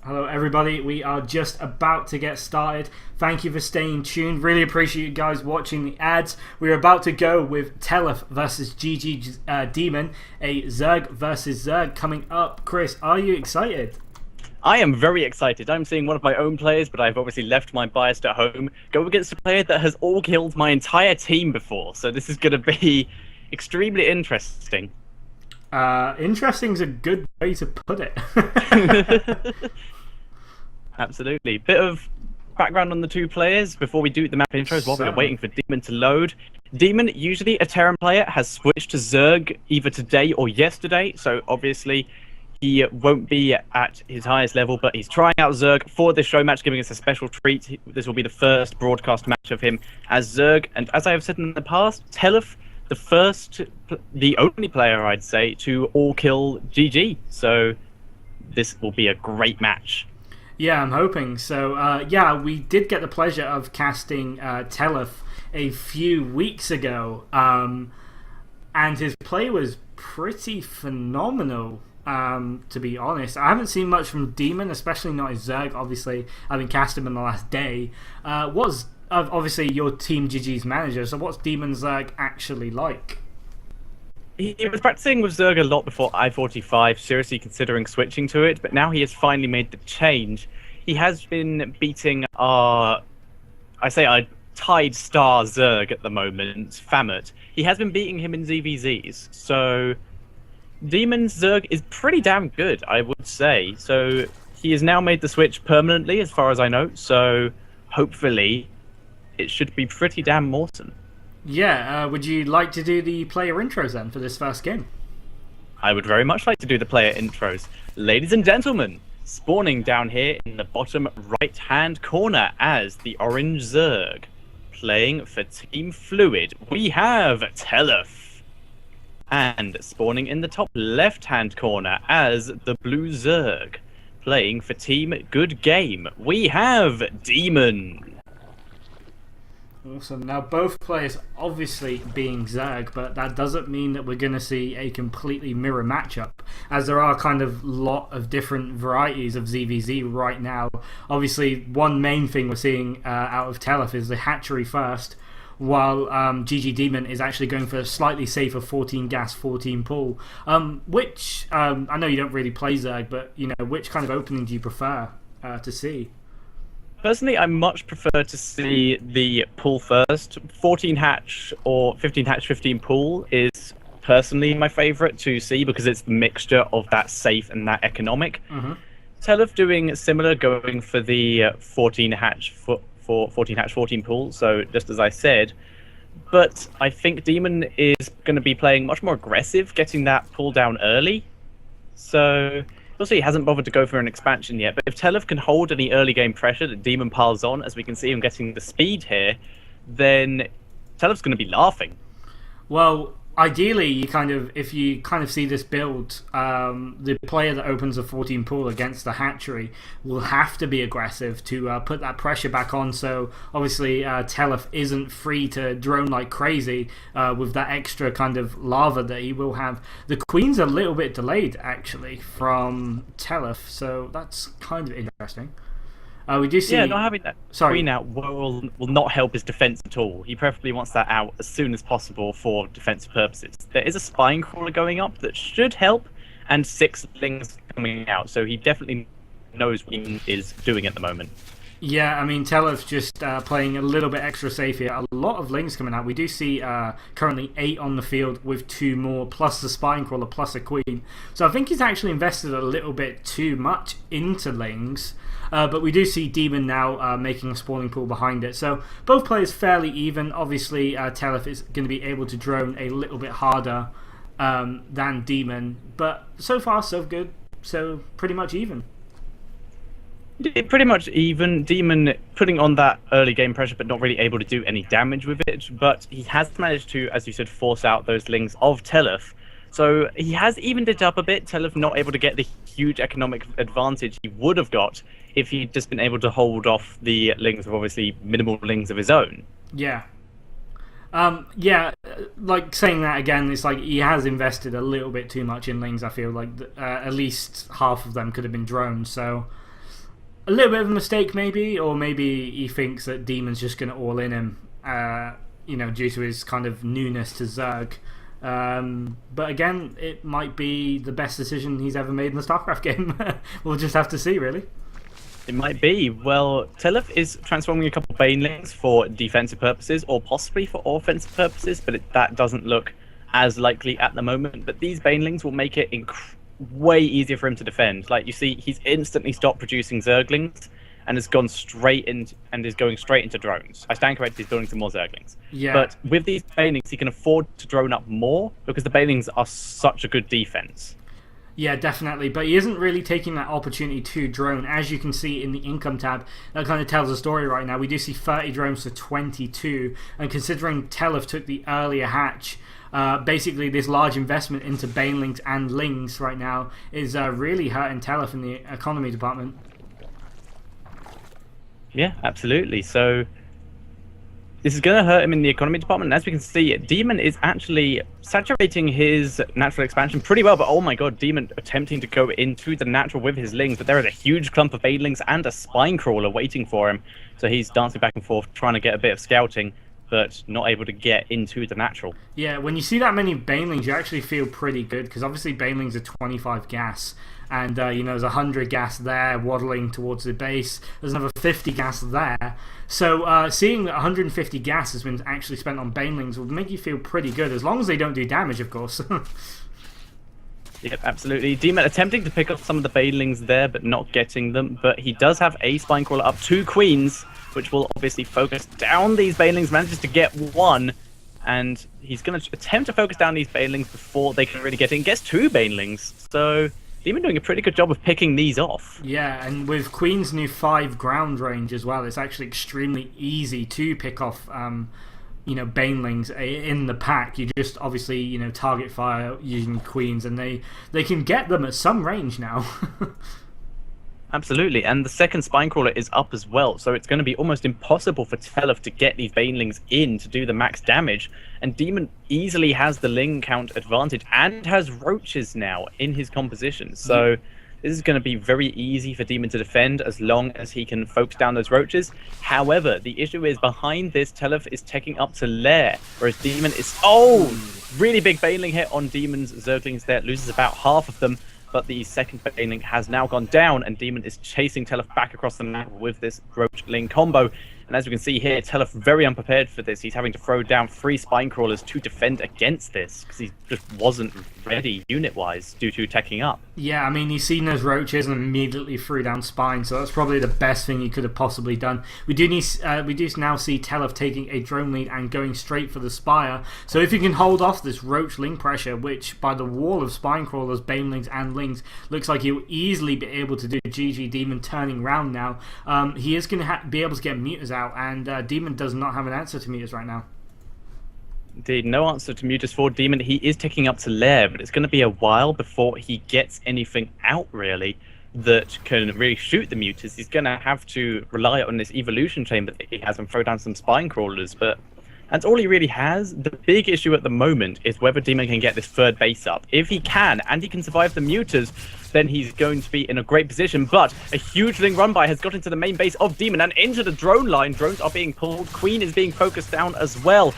Hello, everybody. We are just about to get started. Thank you for staying tuned. Really appreciate you guys watching the ads. We're about to go with Teleth versus GGDemon, a Zerg versus Zerg coming up. Chris, are you excited? I am very excited. I'm seeing one of my own players, but I've obviously left my bias at home, go against a player that has all killed my entire team before. So this is going to be extremely interesting. Interesting is a good way to put it. Absolutely. Bit of background on the two players before we do the map intros while we're waiting for Demon to load. Demon, usually a Terran player, has switched to Zerg either today or yesterday, so obviously he won't be at his highest level, but he's trying out Zerg for this show match, giving us a special treat. This will be the first broadcast match of him as Zerg, and as I have said in the past, Teleth, the only player, I'd say, to all-kill GG, so this will be a great match. Yeah, I'm hoping. So, yeah, we did get the pleasure of casting Teleth a few weeks ago, and his play was pretty phenomenal, to be honest. I haven't seen much from Demon, especially not his Zerg, obviously. I haven't cast him in the last day. What's obviously your Team GG's manager, so what's Demon Zerg actually like? He was practicing with Zerg a lot before I-45, seriously considering switching to it, but now he has finally made the change. He has been beating our tied star Zerg at the moment, Famut. He has been beating him in ZVZs, so Demon's Zerg is pretty damn good, I would say. So he has now made the switch permanently, as far as I know, so hopefully it should be pretty damn awesome. Yeah, would you like to do the player intros then for this first game? I would very much like to do the player intros. Ladies and gentlemen, spawning down here in the bottom right-hand corner as the Orange Zerg. Playing for Team Fluid, we have Teleth. And spawning in the top left-hand corner as the Blue Zerg. Playing for Team Good Game, we have Demon. Awesome. Now, both players obviously being Zerg, but that doesn't mean that we're going to see a completely mirror matchup, as there are kind of lot of different varieties of ZVZ right now. Obviously, one main thing we're seeing out of Teleth is the hatchery first, while GGDemon is actually going for a slightly safer 14 gas, 14 pull. Which, I know you don't really play Zerg, but you know, which kind of opening do you prefer to see? Personally, I much prefer to see the pull first. 14 hatch or 15 hatch, 15 pull is personally my favourite to see because it's the mixture of that safe and that economic. Teleth doing similar, going for the 14 hatch for 14 hatch, 14 pull, so just as I said. But I think Demon is going to be playing much more aggressive, getting that pull down early. So also, he hasn't bothered to go for an expansion yet, but if Teleth can hold any early game pressure that Demon piles on, as we can see him getting the speed here, then Teleth's going to be laughing. Well, ideally, if you see this build, the player that opens a 14 pool against the hatchery will have to be aggressive to put that pressure back on. So obviously, Teleth isn't free to drone like crazy with that extra kind of lava that he will have. The Queen's a little bit delayed actually from Teleth, so that's kind of interesting. We do see. Yeah, not having that Queen out will not help his defense at all. He preferably wants that out as soon as possible for defensive purposes. There is a spine crawler going up that should help, and 6 lings coming out, so he definitely knows what he is doing at the moment. Yeah, I mean, Teleth's just playing a little bit extra safe here. A lot of lings coming out. We do see currently 8 on the field with 2 more, plus the spine crawler, plus a queen. So I think he's actually invested a little bit too much into lings. But we do see Demon now making a spawning pool behind it. So both players fairly even. Obviously, Teleth is going to be able to drone a little bit harder than Demon. But so far, so good. So pretty much even. Pretty much even. Demon putting on that early game pressure, but not really able to do any damage with it. But he has managed to, as you said, force out those lings of Teleth. So he has evened it up a bit. Teleth not able to get the huge economic advantage he would have got if he'd just been able to hold off the lings of obviously minimal lings of his own. Yeah. Yeah, like saying that again, it's like he has invested a little bit too much in lings. I feel like at least half of them could have been drones. So a little bit of a mistake maybe, or maybe he thinks that Demon's just going to all in him, due to his kind of newness to Zerg. But again, it might be the best decision he's ever made in the StarCraft game. We'll just have to see, really. It might be. Well, Teleth is transforming a couple of Banelings for defensive purposes, or possibly for offensive purposes, but that doesn't look as likely at the moment. But these Banelings will make it way easier for him to defend. Like you see, he's instantly stopped producing Zerglings and has gone straight in and is going straight into drones. I stand corrected, he's building some more Zerglings. Yeah. But with these Banelings, he can afford to drone up more because the Banelings are such a good defense. Yeah, definitely, but he isn't really taking that opportunity to drone. As you can see in the income tab, that kind of tells the story right now. We do see 30 drones to 22, and considering Teleth took the earlier hatch, basically this large investment into Banelings and Lings right now is really hurting Teleth in the economy department. Yeah, absolutely. So this is going to hurt him in the economy department. And as we can see, Demon is actually saturating his natural expansion pretty well. But oh my god, Demon attempting to go into the natural with his Lings. But there is a huge clump of Banelings and a Spine Crawler waiting for him. So he's dancing back and forth, trying to get a bit of scouting, but not able to get into the natural. Yeah, when you see that many Banelings, you actually feel pretty good, because obviously Banelings are 25 gas. And, there's 100 gas there waddling towards the base. There's another 50 gas there. So seeing that 150 gas has been actually spent on Banelings would make you feel pretty good, as long as they don't do damage, of course. Yep, absolutely. Demon attempting to pick up some of the Banelings there, but not getting them. But he does have a Spine Crawler up, 2 Queens, which will obviously focus down these Banelings. Manages to get 1. And he's going to attempt to focus down these Banelings before they can really get in. Gets 2 Banelings. So Demon doing a pretty good job of picking these off. Yeah, and with Queen's new 5 ground range as well, it's actually extremely easy to pick off, Banelings in the pack. You just obviously, target fire using Queens, and they can get them at some range now. Absolutely, and the second Spine Crawler is up as well, so it's going to be almost impossible for Teleth to get these Banelings in to do the max damage, and Demon easily has the Ling count advantage and has Roaches now in his composition, so this is going to be very easy for Demon to defend as long as he can focus down those Roaches. However, the issue is behind this, Teleth is taking up to Lair, whereas Demon is... Oh! Really big Baneling hit on Demon's Zerglings there, loses about half of them. But the second Baneling has now gone down, and Demon is chasing Teleth back across the map with this Roach-Ling combo. And as we can see here, Teleth very unprepared for this. He's having to throw down 3 Spine Crawlers to defend against this, because he just wasn't ready unit-wise due to teching up. Yeah, I mean, he's seen those Roaches and immediately threw down Spine, so that's probably the best thing he could have possibly done. We do now see Teleth taking a drone lead and going straight for the Spire. So if he can hold off this Roach-Ling pressure, which by the wall of Spine Crawlers, Banelings and Lings, looks like he'll easily be able to do. GGDemon turning round now. He is going to be able to get Mutas out, and Demon does not have an answer to Mutas right now. Indeed, no answer to Mutas for Demon. He is taking up to Lair, but it's going to be a while before he gets anything out, really, that can really shoot the Mutas. He's going to have to rely on this evolution chamber that he has and throw down some Spine Crawlers, but that's all he really has. The big issue at the moment is whether Demon can get this third base up. If he can, and he can survive the Mutas, then he's going to be in a great position. But a huge Ling run by has got into the main base of Demon and into the drone line. Drones are being pulled. Queen is being focused down as well.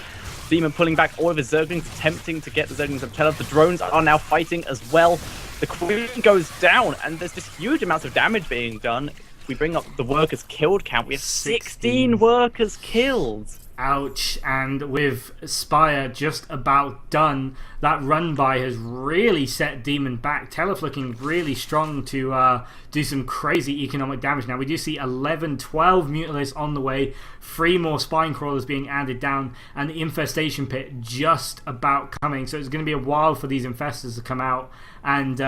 Demon pulling back all of his Zerglings, attempting to get the Zerglings of Teleth. The drones are now fighting as well. The Queen goes down, and there's this huge amount of damage being done. If we bring up the workers killed count, we have 16 workers killed. Ouch, and with Spire just about done, that run by has really set Demon back. Teleth looking really strong to do some crazy economic damage. Now we do see 11, 12 Mutalisks on the way, 3 more Spine Crawlers being added down, and the Infestation Pit just about coming. So it's going to be a while for these Infestors to come out. And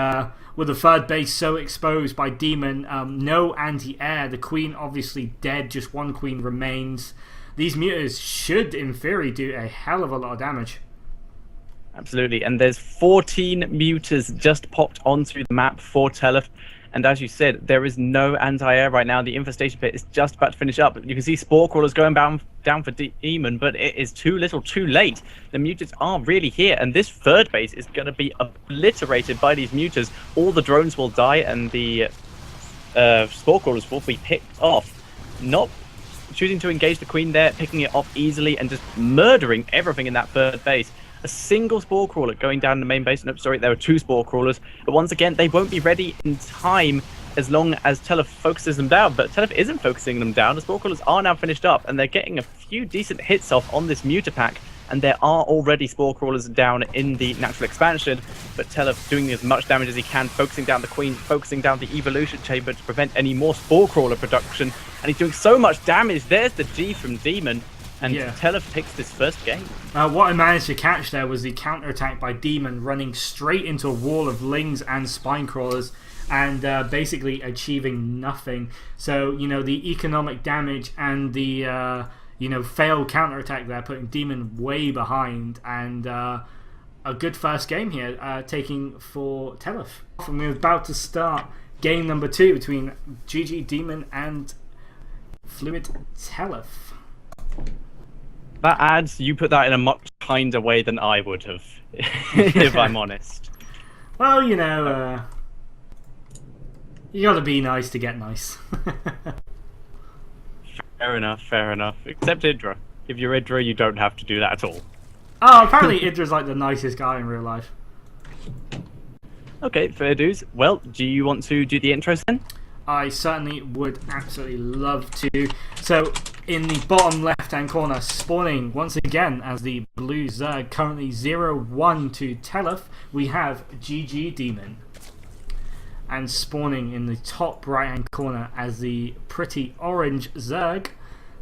with the third base so exposed by Demon, no anti-air, the Queen obviously dead, just 1 Queen remains. These Mutas should, in theory, do a hell of a lot of damage. Absolutely, and there's 14 Mutas just popped onto the map for Teleth. And as you said, there is no anti-air right now. The Infestation Pit is just about to finish up. You can see Spore Crawlers going down for Demon, but it is too little, too late. The Mutas are really here, and this third base is going to be obliterated by these Mutas. All the drones will die, and the Spore Crawlers will be picked off. Not choosing to engage the Queen there, picking it off easily, and just murdering everything in that third base. A single Spore Crawler going down the main base. Nope, sorry, there are 2 Spore Crawlers. But once again, they won't be ready in time as long as Teleth focuses them down. But Teleth isn't focusing them down. The Spore Crawlers are now finished up, and they're getting a few decent hits off on this Mutapack. And there are already Spore Crawlers down in the natural expansion, but Teleth doing as much damage as he can, focusing down the Queen, focusing down the Evolution Chamber to prevent any more Spore Crawler production, and he's doing so much damage. There's the G from Demon, and Teleth takes this first game. What I managed to catch there was the counterattack by Demon running straight into a wall of Lings and Spine Crawlers, and basically achieving nothing. So, you know, the economic damage and the failed counterattack there, putting Demon way behind, and a good first game here, taking for Teleth. And we're about to start game number 2 between GGDemon and FluidTeleth. That adds, you put that in a much kinder way than I would have, if I'm honest. Well, you know, you gotta be nice to get nice. Fair enough, fair enough. Except Idra. If you're Idra, you don't have to do that at all. Oh, apparently Idra's like the nicest guy in real life. Okay, fair dues. Well, do you want to do the intros then? I certainly would absolutely love to. So, in the bottom left-hand corner, spawning once again as the blue Zerg, currently 0-1 to Teleth, we have GGDemon. And spawning in the top right-hand corner as the pretty orange Zerg,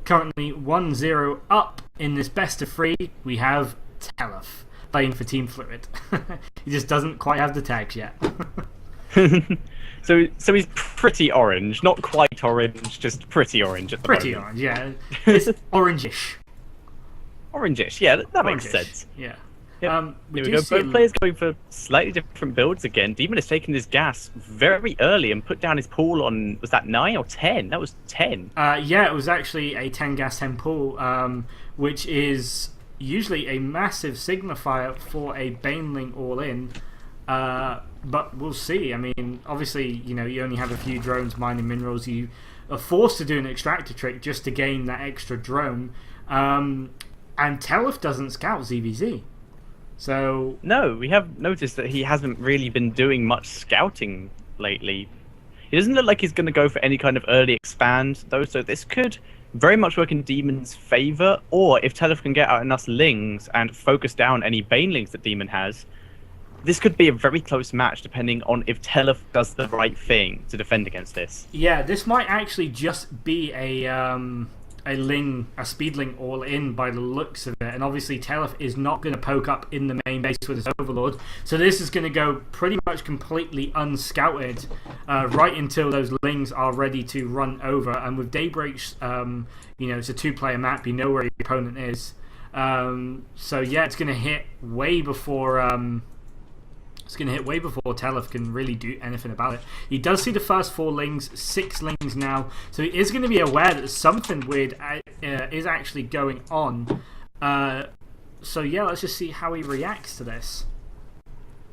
currently 1-0 up in this best of 3, we have Teleth, playing for Team Fluid. He just doesn't quite have the tags yet. So he's pretty orange, not quite orange, just pretty orange at the moment. Pretty orange, yeah. It's orangish. Orangish, yeah, that makes sense. Yeah. Yep. Here we go. Both players going for slightly different builds again. Demon has taken his gas very early and put down his pool on, was that 9 or 10? That was 10. Yeah, it was actually a 10 gas 10 pool, which is usually a massive signifier for a Baneling all-in. But we'll see. I mean, obviously, you know, you only have a few drones mining minerals. You are forced to do an extractor trick just to gain that extra drone. And Teleth doesn't scout ZVZ. So no, we have noticed that he hasn't really been doing much scouting lately. He doesn't look like he's going to go for any kind of early expand, though, so this could very much work in Demon's favour, or if Teleth can get out enough Lings and focus down any Banelings that Demon has, this could be a very close match, depending on if Teleth does the right thing to defend against this. Yeah, this might actually just be a speedling all in by the looks of it, and obviously Teleth is not going to poke up in the main base with his Overlord, so this is going to go pretty much completely unscouted right until those Lings are ready to run over. And with Daybreak's, you know, it's a 2-player map, you know where your opponent is, so yeah, it's going to hit way before Teleth can really do anything about it. He does see the first 4 Lings, 6 Lings now, so he is going to be aware that something weird is actually going on. So yeah, let's just see how he reacts to this.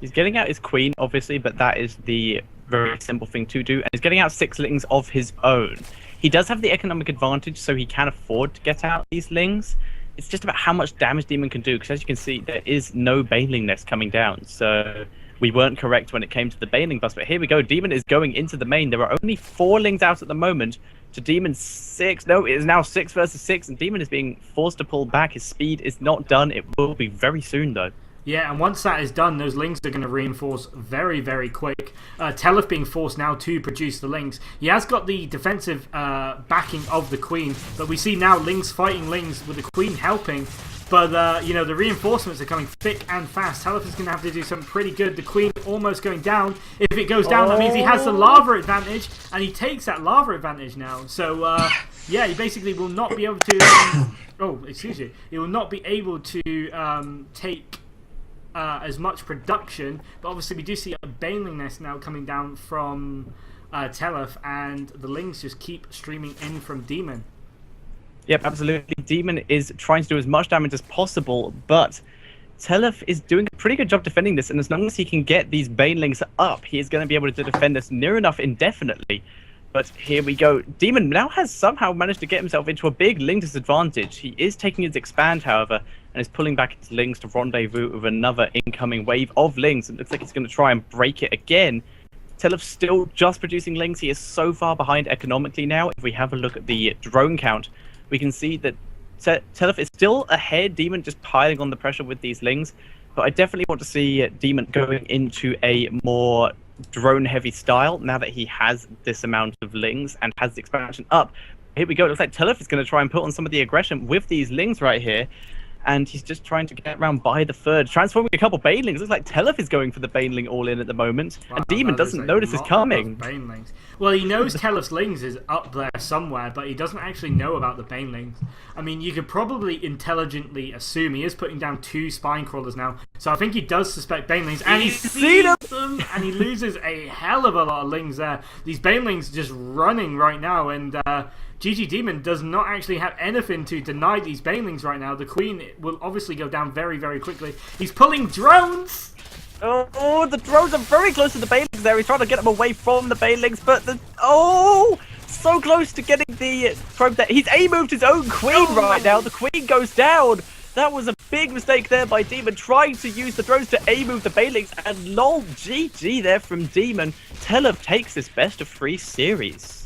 He's getting out his Queen, obviously, but that is the very simple thing to do, and he's getting out 6 Lings of his own. He does have the economic advantage, so he can afford to get out these Lings. It's just about how much damage Demon can do, because as you can see, there is no Baneling nest coming down, so we weren't correct when it came to the Baneling bus, but here we go. Demon is going into the main. There are only 4 Lings out at the moment to Demon's 6. No, it is now 6 versus 6, and Demon is being forced to pull back. His speed is not done. It will be very soon, though. Yeah, and once that is done, those Lings are going to reinforce very, very quick. Teleth being forced now to produce the Lings. He has got the defensive backing of the Queen, but we see now Lings fighting Lings with the Queen helping. But, you know, the reinforcements are coming thick and fast. Teleth is going to have to do something pretty good. The Queen almost going down. If it goes down, that means he has the lava advantage, and he takes that lava advantage now. So, yeah, he basically will not be able to... oh, excuse me. He will not be able to take as much production. But obviously, we do see a Baneling nest now coming down from Teleth, and the Lings just keep streaming in from Demon. Yep, absolutely. Demon is trying to do as much damage as possible, but Teleth is doing a pretty good job defending this, and as long as he can get these Banelings up, he is going to be able to defend this near enough indefinitely. But here we go. Demon now has somehow managed to get himself into a big ling disadvantage. He is taking his expand, however, and is pulling back his lings to rendezvous with another incoming wave of lings. It looks like he's going to try and break it again. Teleth still just producing lings. He is so far behind economically now. If we have a look at the drone count, we can see that Teleth is still ahead. Demon just piling on the pressure with these lings. But I definitely want to see Demon going into a more drone-heavy style now that he has this amount of lings and has the expansion up. Here we go. It looks like Teleth is going to try and put on some of the aggression with these lings right here. And he's just trying to get around by the third, transforming a couple Banelings. Looks like Teleth is going for the Baneling all-in at the moment. Wow, and Demon doesn't notice it's coming. Banelings. Well, he knows Teleth's lings is up there somewhere, but he doesn't actually know about the Banelings. I mean, you could probably intelligently assume he is putting down 2 spine crawlers now. So I think he does suspect Banelings, and he sees them, and he loses a hell of a lot of lings there. These Banelings just running right now, and GGDemon does not actually have anything to deny these Banelings right now. The Queen will obviously go down very, very quickly. He's pulling drones! Oh, the drones are very close to the Banelings there. He's trying to get them away from the Banelings, but so close to getting the probe there. He's A-moved his own Queen right now. The Queen goes down. That was a big mistake there by Demon, trying to use the drones to A-move the Banelings, and lol, GG there from Demon. Teleth takes this best of 3 series.